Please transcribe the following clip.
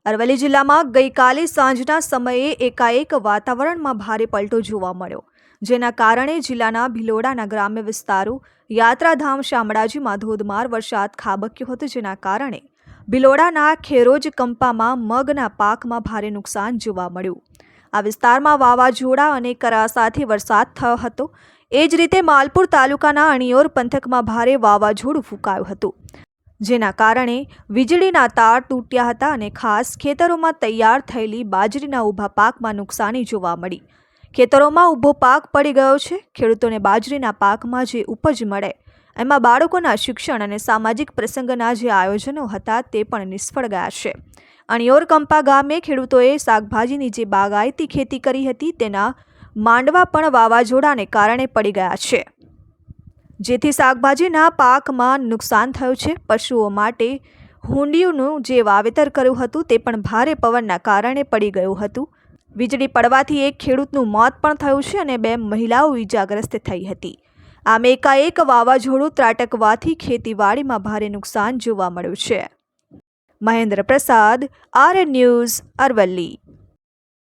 અરવલ્લી જિલ્લામાં ગઈકાલે સાંજના સમયે એકાએક વાતાવરણમાં ભારે પલટો જોવા મળ્યો, જેના કારણે જિલ્લાના ભિલોડાના ગ્રામ્ય વિસ્તારો યાત્રાધામ શામળાજીમાં ધોધમાર વરસાદ ખાબક્યો હતો, જેના કારણે ભિલોડાના ખેરોજ કંપામાં મગના પાકમાં ભારે નુકસાન જોવા મળ્યું। આ વિસ્તારમાં વાવાઝોડા અને કરા સાથે વરસાદ થયો હતો। એ જ રીતે માલપુર તાલુકાના અણિયોર પંથકમાં ભારે વાવાઝોડું ફૂંકાયું હતું, જેના કારણે વીજળીના તાર તૂટ્યા હતા અને ખાસ ખેતરોમાં તૈયાર થયેલી બાજરીના ઊભા પાકમાં નુકસાની જોવા મળી। ખેતરોમાં ઊભો પાક પડી ગયો છે। ખેડૂતોને બાજરીના પાકમાં જે ઉપજ મળે એમાં બાળકોના શિક્ષણ અને સામાજિક પ્રસંગના જે આયોજનો હતા તે પણ નિષ્ફળ ગયા છે। અણિયોર કંપા ગામે ખેડૂતોએ શાકભાજીની જે બાગાયતી ખેતી કરી હતી તેના માંડવા પણ વાવાઝોડાને કારણે પડી ગયા છે, જેથી શાકભાજીના પાકમાં નુકસાન થયું છે। પશુઓ માટે હુંડિયુંનું જે વાવેતર કર્યું હતું તે પણ ભારે પવનના કારણે પડી ગયું હતું। વીજળી પડવાથી એક ખેડૂતનું મોત પણ થયું છે અને 2 મહિલાઓ ઈજાગ્રસ્ત થઈ હતી। આમ એકાએક વાવાઝોડું ત્રાટકવાથી ખેતીવાડીમાં ભારે નુકસાન જોવા મળ્યું છે। મહેન્દ્ર પ્રસાદ, આરએન ન્યૂઝ, અરવલ્લી।